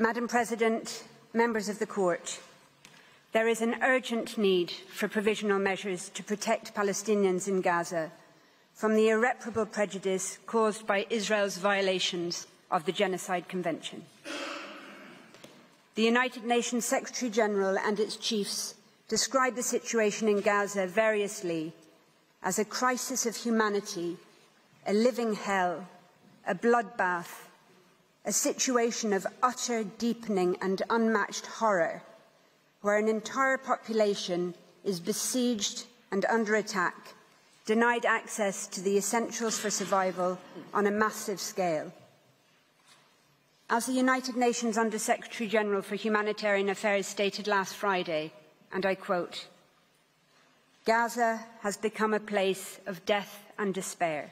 Madam President, members of the Court, there is an urgent need for provisional measures to protect Palestinians in Gaza from the irreparable prejudice caused by Israel's violations of the Genocide Convention. The United Nations Secretary-General and its chiefs describe the situation in Gaza variously as a crisis of humanity, a living hell, a bloodbath, a situation of utter deepening and unmatched horror, where an entire population is besieged and under attack, denied access to the essentials for survival on a massive scale. As the United Nations Under-Secretary-General for Humanitarian Affairs stated last Friday, and I quote, "Gaza has become a place of death and despair.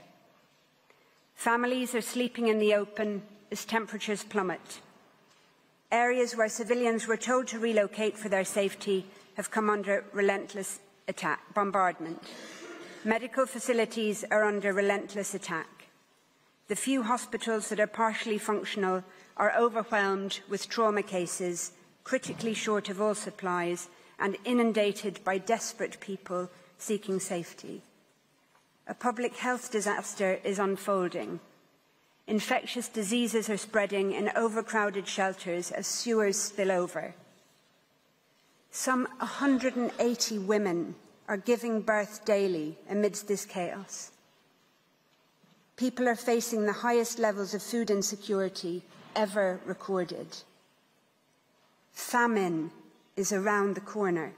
Families are sleeping in the open as temperatures plummet. Areas where civilians were told to relocate for their safety have come under relentless bombardment. Medical facilities are under relentless attack. The few hospitals that are partially functional are overwhelmed with trauma cases, critically short of all supplies, and inundated by desperate people seeking safety. A public health disaster is unfolding. Infectious diseases are spreading in overcrowded shelters as sewers spill over. Some 180 women are giving birth daily amidst this chaos. People are facing the highest levels of food insecurity ever recorded. Famine is around the corner.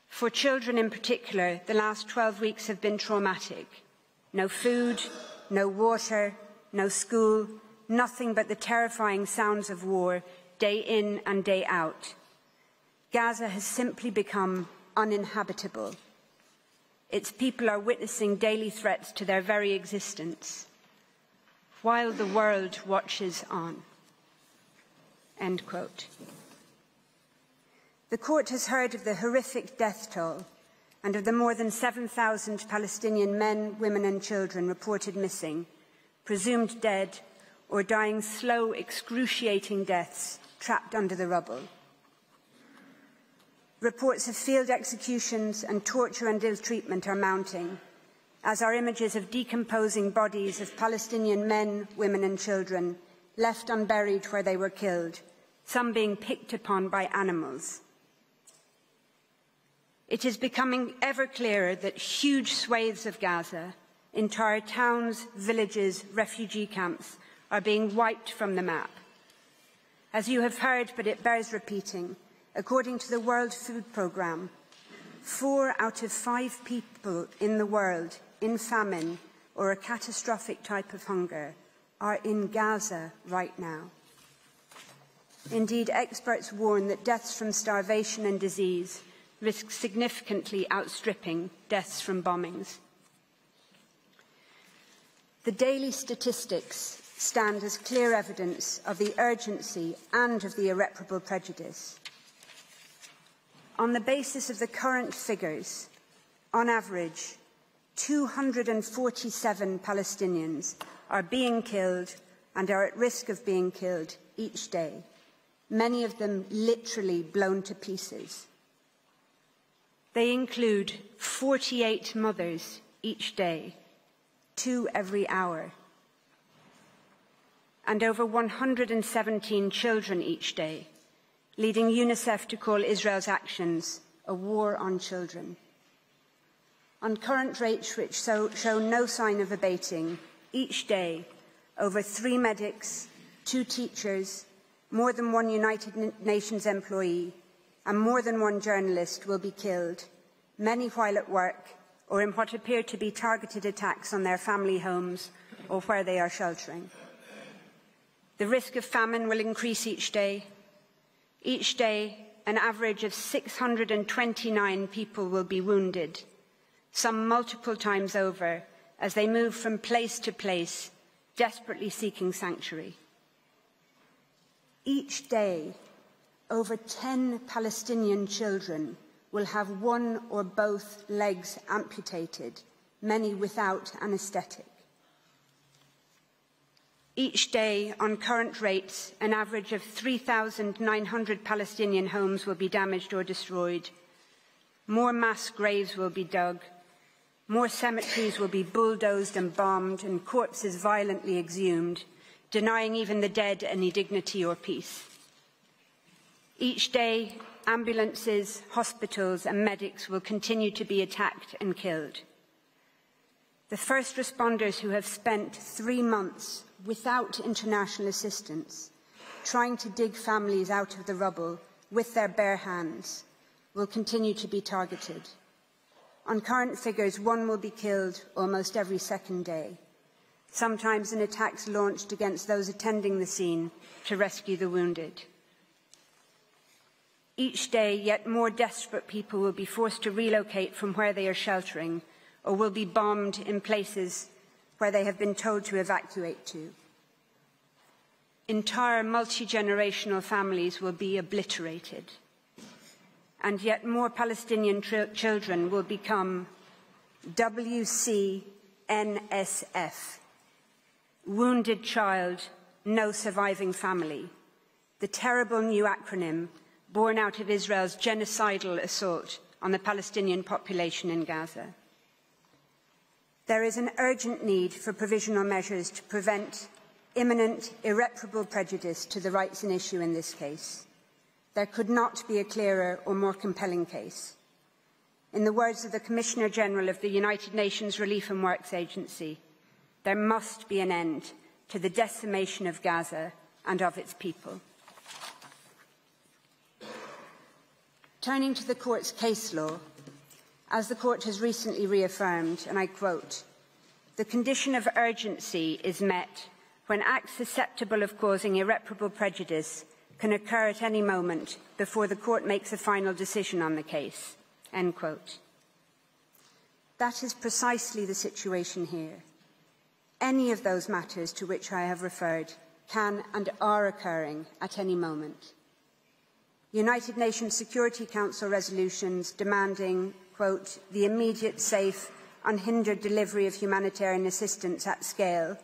For children in particular, the last 12 weeks have been traumatic. No food, no water, no school, nothing but the terrifying sounds of war, day in and day out. Gaza has simply become uninhabitable. Its people are witnessing daily threats to their very existence, while the world watches on." End quote. The Court has heard of the horrific death toll and of the more than 7,000 Palestinian men, women and children reported missing, presumed dead or dying slow, excruciating deaths trapped under the rubble. Reports of field executions and torture and ill-treatment are mounting, as are images of decomposing bodies of Palestinian men, women and children left unburied where they were killed, some being picked upon by animals. It is becoming ever clearer that huge swathes of Gaza, entire towns, villages, refugee camps, are being wiped from the map. As you have heard, but it bears repeating, according to the World Food Programme, 4 out of 5 people in the world in famine or a catastrophic type of hunger are in Gaza right now. Indeed, experts warn that deaths from starvation and disease risk significantly outstripping deaths from bombings. The daily statistics stand as clear evidence of the urgency and of the irreparable prejudice. On the basis of the current figures, on average, 247 Palestinians are being killed and are at risk of being killed each day, many of them literally blown to pieces. They include 48 mothers each day, 2 every hour, and over 117 children each day, leading UNICEF to call Israel's actions a war on children. On current rates which show no sign of abating, each day over 3 medics, 2 teachers, more than 1 United Nations employee, and more than 1 journalist will be killed, many while at work or in what appear to be targeted attacks on their family homes or where they are sheltering. The risk of famine will increase each day. Each day, an average of 629 people will be wounded, some multiple times over, as they move from place to place, desperately seeking sanctuary. Each day, over 10 Palestinian children will have 1 or both legs amputated, many without anaesthetic. Each day, on current rates, an average of 3,900 Palestinian homes will be damaged or destroyed. More mass graves will be dug. More cemeteries will be bulldozed and bombed and corpses violently exhumed, denying even the dead any dignity or peace. Each day, ambulances, hospitals and medics will continue to be attacked and killed. The first responders who have spent 3 months without international assistance, trying to dig families out of the rubble with their bare hands, will continue to be targeted. On current figures, one will be killed almost every second day, sometimes in attacks launched against those attending the scene to rescue the wounded. Each day, yet more desperate people will be forced to relocate from where they are sheltering, or will be bombed in places where they have been told to evacuate to. Entire multi-generational families will be obliterated, and yet more Palestinian children will become WCNSF, Wounded Child, No Surviving Family, the terrible new acronym born out of Israel's genocidal assault on the Palestinian population in Gaza. There is an urgent need for provisional measures to prevent imminent, irreparable prejudice to the rights in issue in this case. There could not be a clearer or more compelling case. In the words of the Commissioner General of the United Nations Relief and Works Agency, there must be an end to the decimation of Gaza and of its people. Turning to the Court's case law, as the Court has recently reaffirmed, and I quote, "The condition of urgency is met when acts susceptible of causing irreparable prejudice can occur at any moment before the Court makes a final decision on the case." End quote. That is precisely the situation here. Any of those matters to which I have referred can and are occurring at any moment. United Nations Security Council resolutions demanding, quote, "the immediate, safe, unhindered delivery of humanitarian assistance at scale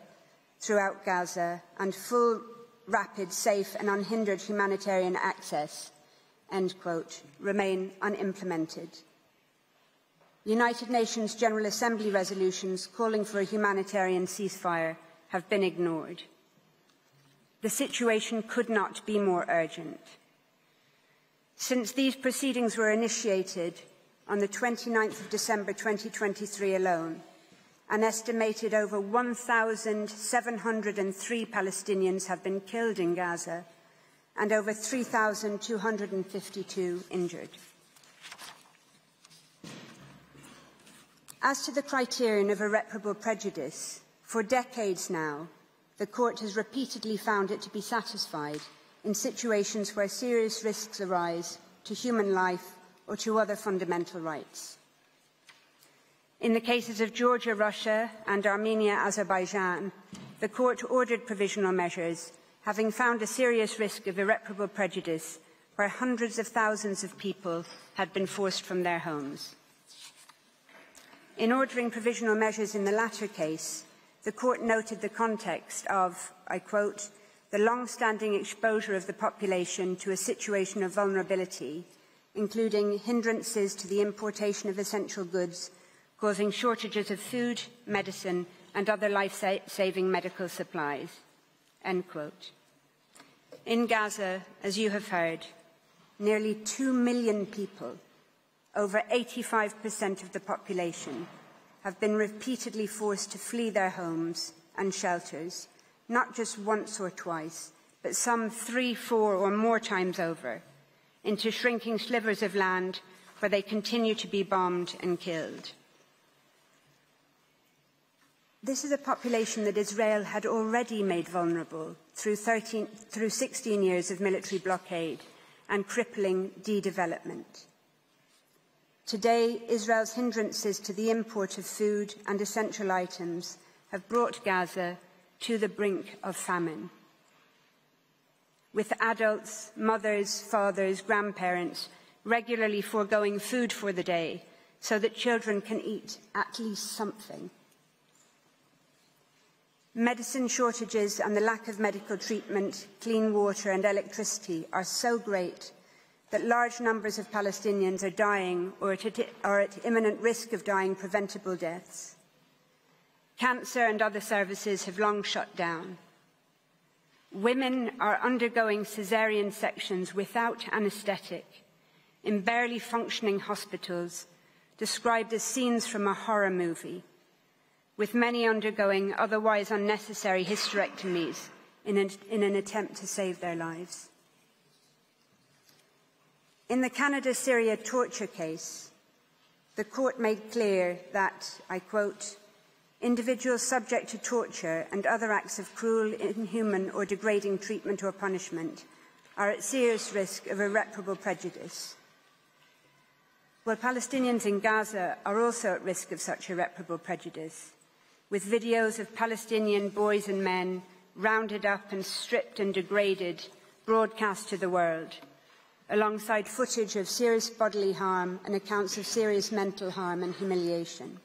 throughout Gaza and full, rapid, safe and unhindered humanitarian access," end quote, remain unimplemented. United Nations General Assembly resolutions calling for a humanitarian ceasefire have been ignored. The situation could not be more urgent. Since these proceedings were initiated on the 29th of December 2023 alone, an estimated over 1,703 Palestinians have been killed in Gaza and over 3,252 injured. As to the criterion of irreparable prejudice, for decades now, the Court has repeatedly found it to be satisfied in situations where serious risks arise to human life or to other fundamental rights. In the cases of Georgia, Russia and Armenia, Azerbaijan, the Court ordered provisional measures, having found a serious risk of irreparable prejudice where hundreds of thousands of people had been forced from their homes. In ordering provisional measures in the latter case, the Court noted the context of, I quote, "the long-standing exposure of the population to a situation of vulnerability, including hindrances to the importation of essential goods, causing shortages of food, medicine and other life-saving medical supplies," end quote. In Gaza, as you have heard, nearly 2 million people, over 85% of the population, have been repeatedly forced to flee their homes and shelters, not just once or twice, but some 3, 4 or more times over, into shrinking slivers of land where they continue to be bombed and killed. This is a population that Israel had already made vulnerable through 16 years of military blockade and crippling de-development. Today, Israel's hindrances to the import of food and essential items have brought Gaza to the brink of famine, with adults, mothers, fathers, grandparents regularly foregoing food for the day so that children can eat at least something. Medicine shortages and the lack of medical treatment, clean water and electricity are so great that large numbers of Palestinians are dying or are at imminent risk of dying preventable deaths. Cancer and other services have long shut down. Women are undergoing caesarean sections without anaesthetic in barely functioning hospitals, described as scenes from a horror movie, with many undergoing otherwise unnecessary hysterectomies in an attempt to save their lives. In the Canada-Syria torture case, the court made clear that, I quote, individuals subject to torture and other acts of cruel, inhuman or degrading treatment or punishment are at serious risk of irreparable prejudice. Well, Palestinians in Gaza are also at risk of such irreparable prejudice, with videos of Palestinian boys and men rounded up and stripped and degraded broadcast to the world, alongside footage of serious bodily harm and accounts of serious mental harm and humiliation.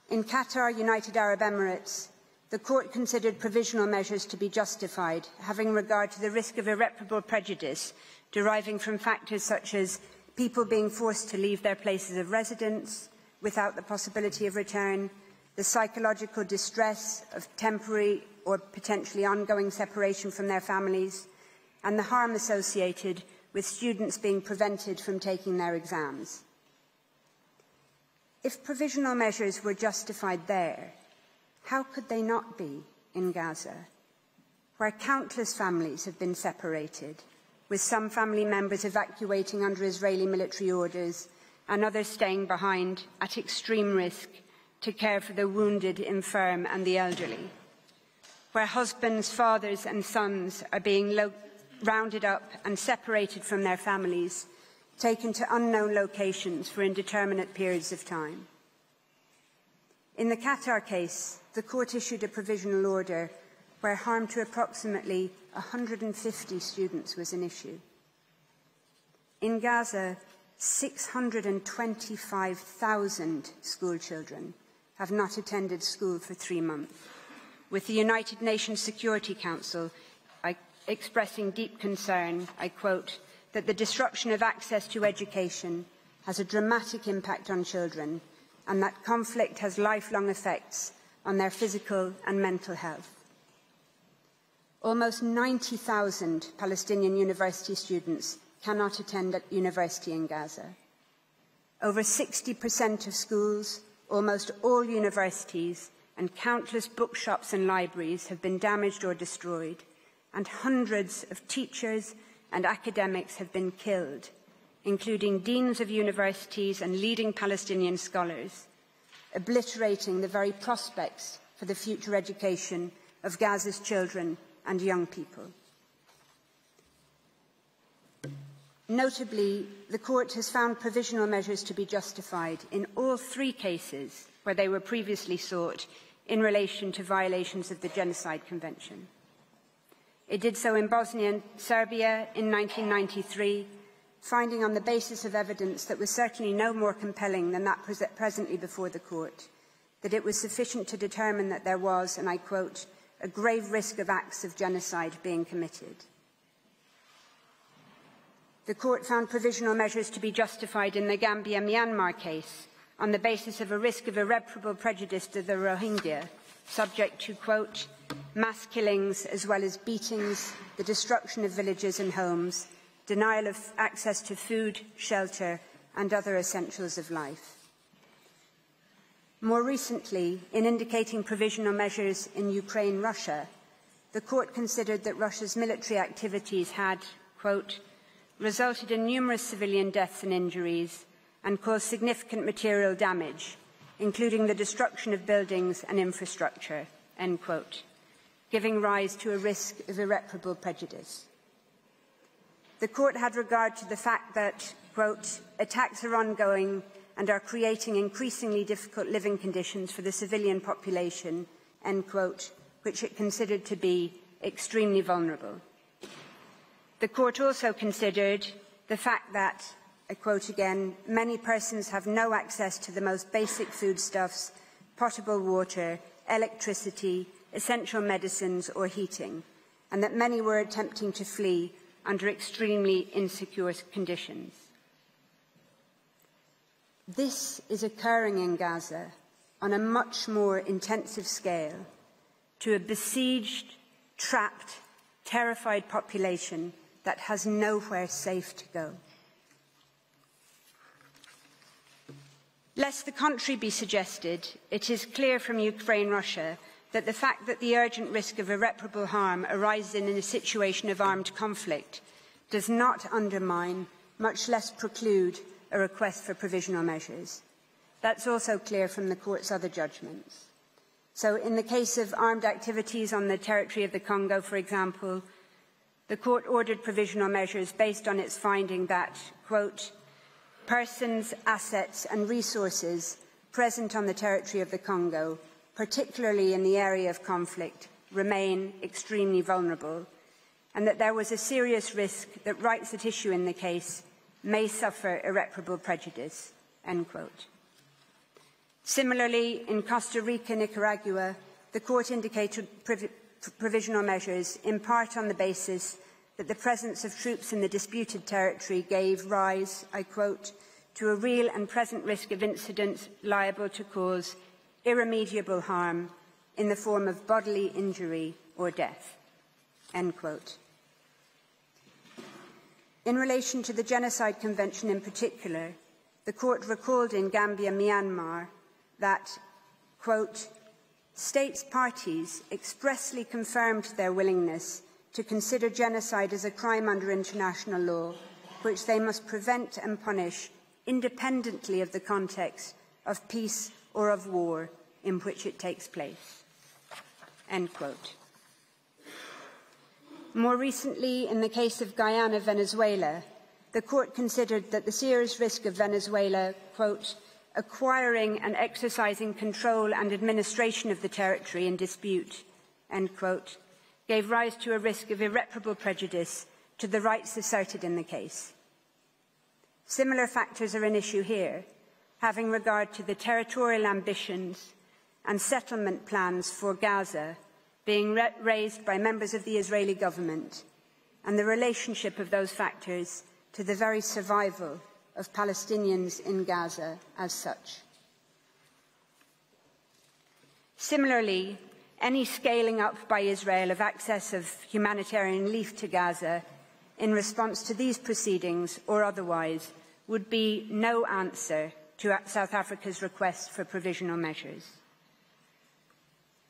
In Qatar, United Arab Emirates, the court considered provisional measures to be justified, having regard to the risk of irreparable prejudice deriving from factors such as people being forced to leave their places of residence without the possibility of return, the psychological distress of temporary or potentially ongoing separation from their families, and the harm associated with students being prevented from taking their exams. If provisional measures were justified there, how could they not be in Gaza, where countless families have been separated, with some family members evacuating under Israeli military orders and others staying behind at extreme risk to care for the wounded, infirm and the elderly, where husbands, fathers and sons are being rounded up and separated from their families, taken to unknown locations for indeterminate periods of time. In the Qatar case, the court issued a provisional order where harm to approximately 150 students was an issue. In Gaza, 625,000 school children have not attended school for 3 months, with the United Nations Security Council expressing deep concern, I quote, that the disruption of access to education has a dramatic impact on children and that conflict has lifelong effects on their physical and mental health. Almost 90,000 Palestinian university students cannot attend at university in Gaza. Over 60% of schools, almost all universities, and countless bookshops and libraries have been damaged or destroyed, and hundreds of teachers and academics have been killed, including deans of universities and leading Palestinian scholars, obliterating the very prospects for the future education of Gaza's children and young people. Notably, the court has found provisional measures to be justified in all 3 cases where they were previously sought in relation to violations of the Genocide Convention. It did so in Bosnia and Serbia in 1993, finding on the basis of evidence that was certainly no more compelling than that presently before the court, that it was sufficient to determine that there was, and I quote, a grave risk of acts of genocide being committed. The court found provisional measures to be justified in the Gambia-Myanmar case on the basis of a risk of irreparable prejudice to the Rohingya, subject to, quote, mass killings as well as beatings, the destruction of villages and homes, denial of access to food, shelter and other essentials of life. More recently, in indicating provisional measures in Ukraine-Russia, the court considered that Russia's military activities had, quote, resulted in numerous civilian deaths and injuries and caused significant material damage, including the destruction of buildings and infrastructure, end quote, giving rise to a risk of irreparable prejudice. The court had regard to the fact that, quote, attacks are ongoing and are creating increasingly difficult living conditions for the civilian population, end quote, which it considered to be extremely vulnerable. The court also considered the fact that, I quote again, many persons have no access to the most basic foodstuffs, potable water, electricity, essential medicines or heating, and that many were attempting to flee under extremely insecure conditions. This is occurring in Gaza on a much more intensive scale to a besieged, trapped, terrified population that has nowhere safe to go. Lest the contrary be suggested, it is clear from Ukraine-Russia that the fact that the urgent risk of irreparable harm arises in a situation of armed conflict does not undermine, much less preclude, a request for provisional measures. That's also clear from the Court's other judgments. So in the case of armed activities on the territory of the Congo, for example, the Court ordered provisional measures based on its finding that, quote, persons, assets and resources present on the territory of the Congo, particularly in the area of conflict, remain extremely vulnerable, and that there was a serious risk that rights at issue in the case may suffer irreparable prejudice, end quote. Similarly, in Costa Rica, Nicaragua, the Court indicated provisional measures in part on the basis that the presence of troops in the disputed territory gave rise, I quote, to a real and present risk of incidents liable to cause irremediable harm in the form of bodily injury or death, end quote. In relation to the Genocide Convention in particular, the Court recalled in Gambia, Myanmar, that, quote, states parties expressly confirmed their willingness to consider genocide as a crime under international law, which they must prevent and punish independently of the context of peace or of war in which it takes place, end quote. More recently, in the case of Guyana, Venezuela, the Court considered that the serious risk of Venezuela, quote, acquiring and exercising control and administration of the territory in dispute, end quote, gave rise to a risk of irreparable prejudice to the rights asserted in the case. Similar factors are an issue here, having regard to the territorial ambitions and settlement plans for Gaza being raised by members of the Israeli government, and the relationship of those factors to the very survival of Palestinians in Gaza as such. Similarly, any scaling up by Israel of access of humanitarian relief to Gaza in response to these proceedings or otherwise would be no answer to South Africa's request for provisional measures.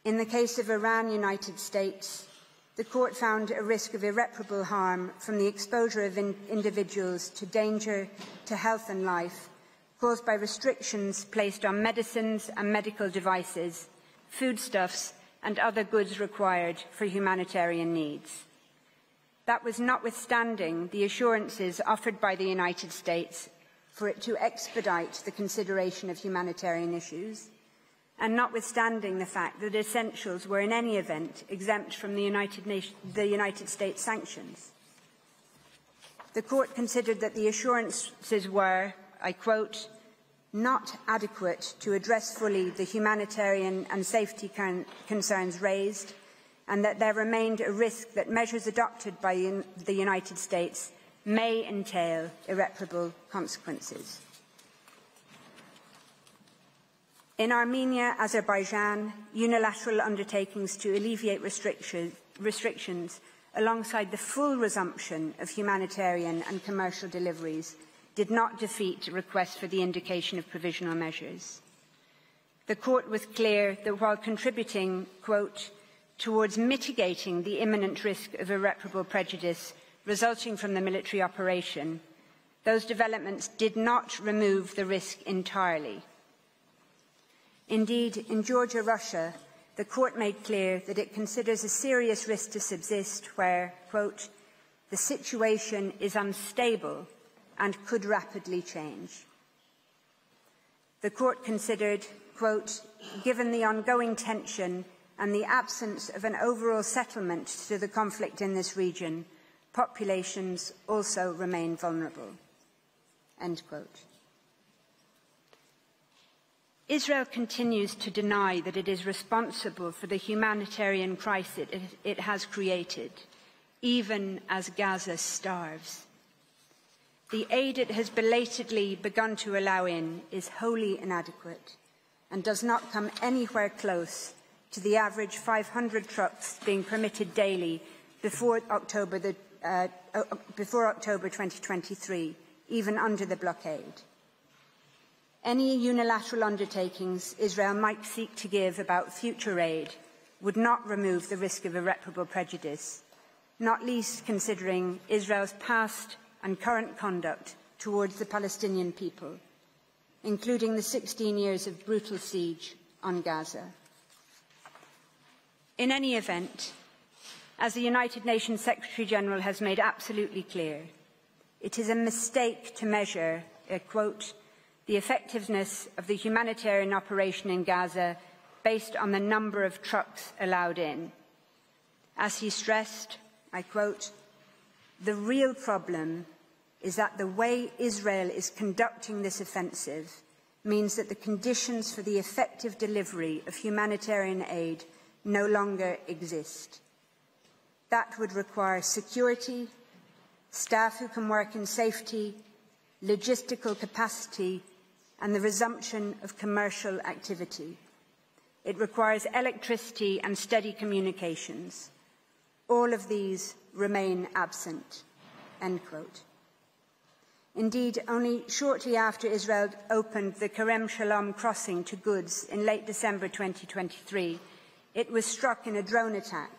In the case of Iran, United States, the Court found a risk of irreparable harm from the exposure of individuals to danger to health and life caused by restrictions placed on medicines and medical devices, foodstuffs and other goods required for humanitarian needs. That was notwithstanding the assurances offered by the United States for it to expedite the consideration of humanitarian issues, and notwithstanding the fact that essentials were in any event exempt from the United States sanctions. The Court considered that the assurances were, I quote, not adequate to address fully the humanitarian and safety concerns raised, and that there remained a risk that measures adopted by the United States may entail irreparable consequences. In Armenia, Azerbaijan, unilateral undertakings to alleviate restrictions alongside the full resumption of humanitarian and commercial deliveries did not defeat requests for the indication of provisional measures. The Court was clear that while contributing, quote, towards mitigating the imminent risk of irreparable prejudice resulting from the military operation, those developments did not remove the risk entirely. Indeed, in Georgia, Russia, the Court made clear that it considers a serious risk to subsist where, quote, the situation is unstable and could rapidly change. The Court considered, quote, given the ongoing tension and the absence of an overall settlement to the conflict in this region, populations also remain vulnerable, end quote. Israel continues to deny that it is responsible for the humanitarian crisis it has created, even as Gaza starves. The aid it has belatedly begun to allow in is wholly inadequate and does not come anywhere close to the average 500 trucks being permitted daily before October 2023, even under the blockade. Any unilateral undertakings Israel might seek to give about future aid would not remove the risk of irreparable prejudice, not least considering Israel's past and current conduct towards the Palestinian people, including the 16 years of brutal siege on Gaza. In any event, as the United Nations Secretary-General has made absolutely clear, it is a mistake to measure, quote, the effectiveness of the humanitarian operation in Gaza based on the number of trucks allowed in. As he stressed, I quote, the real problem is that the way Israel is conducting this offensive means that the conditions for the effective delivery of humanitarian aid no longer exist. That would require security, staff who can work in safety, logistical capacity, and the resumption of commercial activity. It requires electricity and steady communications. All of these remain absent, end quote. Indeed, only shortly after Israel opened the Kerem Shalom crossing to goods in late December 2023, it was struck in a drone attack,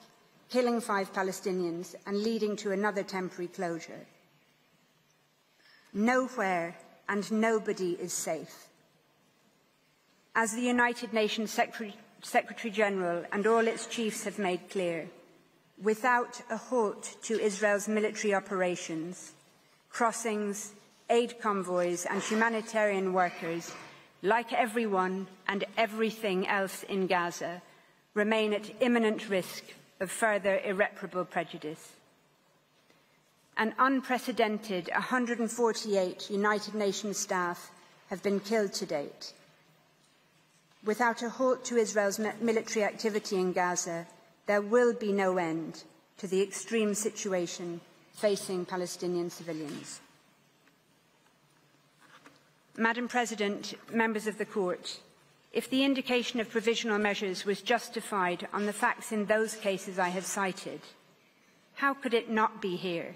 killing 5 Palestinians and leading to another temporary closure. Nowhere and nobody is safe. As the United Nations Secretary-General and all its chiefs have made clear, without a halt to Israel's military operations, crossings, aid convoys and humanitarian workers, like everyone and everything else in Gaza, remain at imminent risk of further irreparable prejudice. An unprecedented 148 United Nations staff have been killed to date. Without a halt to Israel's military activity in Gaza, there will be no end to the extreme situation facing Palestinian civilians. Madam President, members of the Court, if the indication of provisional measures was justified on the facts in those cases I have cited, how could it not be here,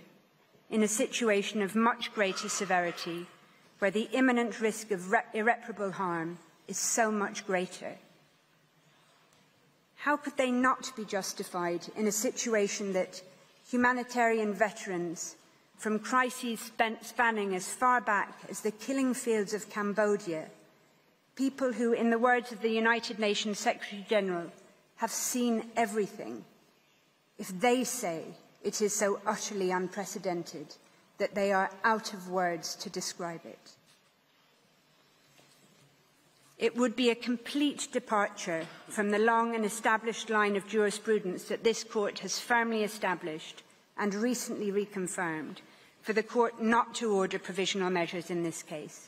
in a situation of much greater severity, where the imminent risk of irreparable harm is so much greater? How could they not be justified in a situation that humanitarian veterans from crises spanning as far back as the killing fields of Cambodia, people who, in the words of the United Nations Secretary-General, have seen everything, if they say it is so utterly unprecedented that they are out of words to describe it? It would be a complete departure from the long and established line of jurisprudence that this Court has firmly established and recently reconfirmed for the Court not to order provisional measures in this case.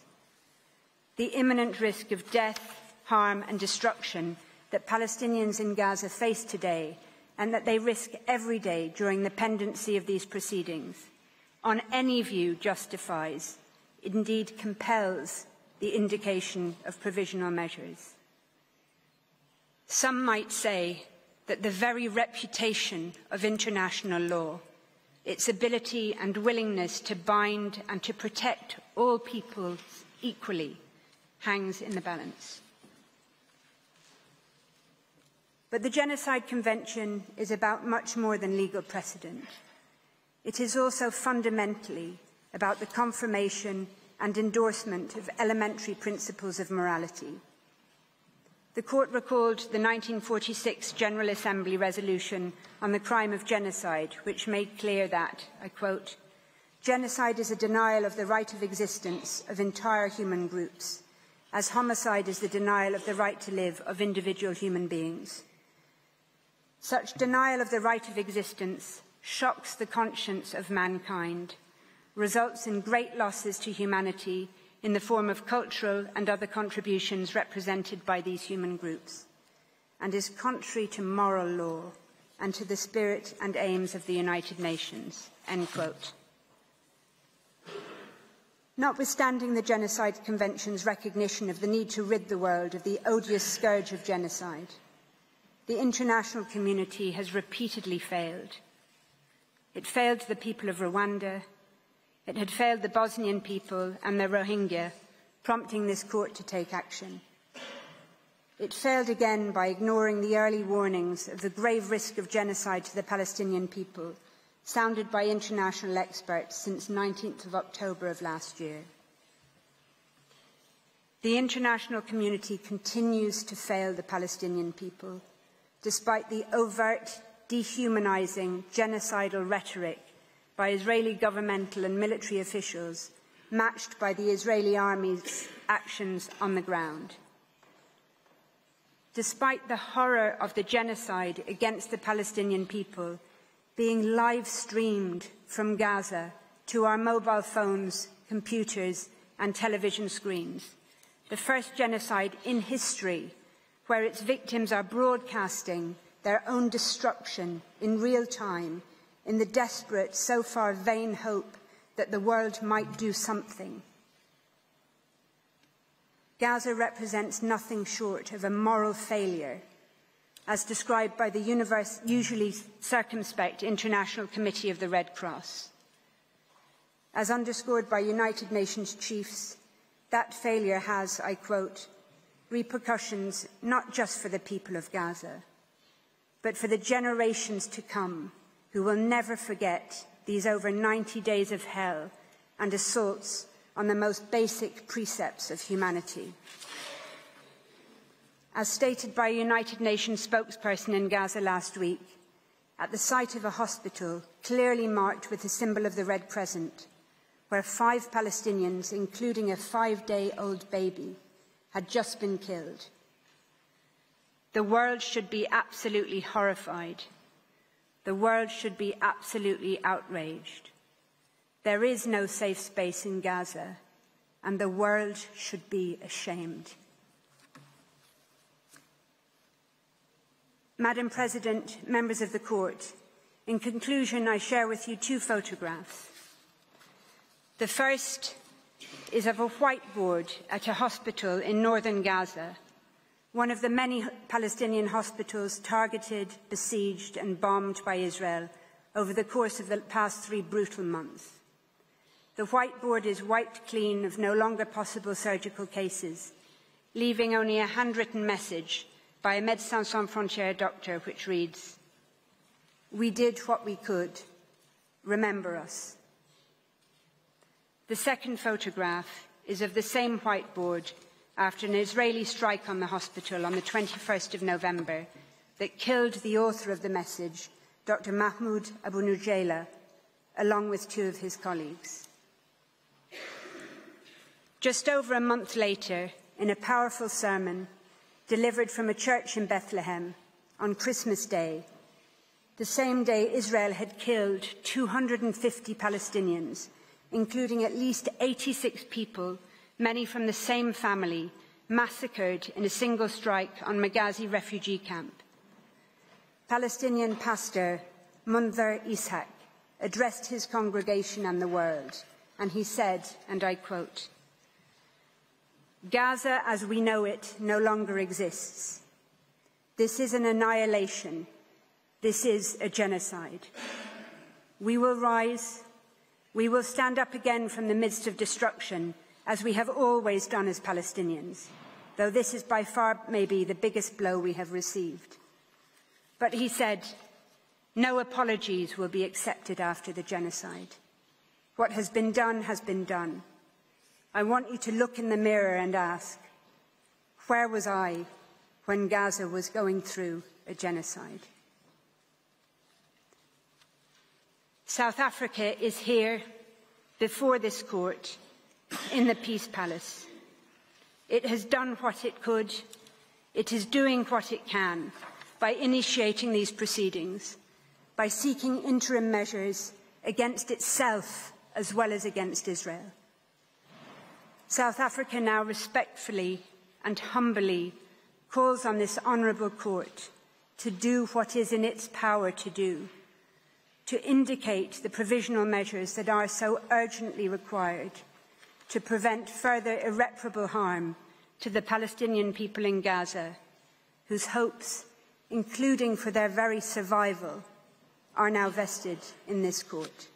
The imminent risk of death, harm and destruction that Palestinians in Gaza face today and that they risk every day during the pendency of these proceedings, on any view justifies, indeed compels, the indication of provisional measures. Some might say that the very reputation of international law, its ability and willingness to bind and to protect all peoples equally, hangs in the balance. But the Genocide Convention is about much more than legal precedent. It is also fundamentally about the confirmation and endorsement of elementary principles of morality. The Court recalled the 1946 General Assembly resolution on the crime of genocide, which made clear that, I quote, "Genocide is a denial of the right of existence of entire human groups, as homicide is the denial of the right to live of individual human beings. Such denial of the right of existence shocks the conscience of mankind, results in great losses to humanity, in the form of cultural and other contributions represented by these human groups, and is contrary to moral law and to the spirit and aims of the United Nations." End quote. Notwithstanding the Genocide Convention's recognition of the need to rid the world of the odious scourge of genocide, the international community has repeatedly failed. It failed the people of Rwanda. It had failed the Bosnian people and the Rohingya, prompting this court to take action. It failed again by ignoring the early warnings of the grave risk of genocide to the Palestinian people, sounded by international experts since 19th of October of last year. The international community continues to fail the Palestinian people, despite the overt, dehumanizing, genocidal rhetoric by Israeli governmental and military officials, matched by the Israeli army's actions on the ground. Despite the horror of the genocide against the Palestinian people being live-streamed from Gaza to our mobile phones, computers and television screens, the first genocide in history where its victims are broadcasting their own destruction in real time in the desperate, so far vain hope that the world might do something. Gaza represents nothing short of a moral failure, as described by the usually circumspect International Committee of the Red Cross. As underscored by United Nations chiefs, that failure has, I quote, repercussions not just for the people of Gaza, but for the generations to come who will never forget these over 90 days of hell and assaults on the most basic precepts of humanity. As stated by a United Nations spokesperson in Gaza last week, at the site of a hospital clearly marked with the symbol of the Red Crescent, where 5 Palestinians, including a 5-day-old baby, had just been killed. The world should be absolutely horrified. The world should be absolutely outraged. There is no safe space in Gaza, and the world should be ashamed. Madam President, members of the Court, in conclusion, I share with you 2 photographs. The first is of a whiteboard at a hospital in northern Gaza, one of the many Palestinian hospitals targeted, besieged and bombed by Israel over the course of the past 3 brutal months. The whiteboard is wiped clean of no longer possible surgical cases, leaving only a handwritten message by a Médecins Sans Frontières doctor which reads, "We did what we could. Remember us." The second photograph is of the same whiteboard after an Israeli strike on the hospital on the 21st of November that killed the author of the message, Dr. Mahmoud Abu Nujayla, along with 2 of his colleagues. Just over a month later, in a powerful sermon delivered from a church in Bethlehem on Christmas Day, the same day Israel had killed 250 Palestinians, including at least 86 people, many from the same family, massacred in a single strike on Maghazi refugee camp. Palestinian pastor Mundhir Ishaq addressed his congregation and the world, and he said, and I quote, "Gaza as we know it no longer exists. This is an annihilation. This is a genocide. We will rise. We will stand up again from the midst of destruction, as we have always done as Palestinians, though this is by far maybe the biggest blow we have received." But he said, "No apologies will be accepted after the genocide. What has been done has been done. I want you to look in the mirror and ask, where was I when Gaza was going through a genocide?" South Africa is here, before this court, in the Peace Palace. It has done what it could. It is doing what it can by initiating these proceedings, by seeking interim measures against itself as well as against Israel. South Africa now respectfully and humbly calls on this honourable court to do what is in its power to do, to indicate the provisional measures that are so urgently required to prevent further irreparable harm to the Palestinian people in Gaza, whose hopes, including for their very survival, are now vested in this court.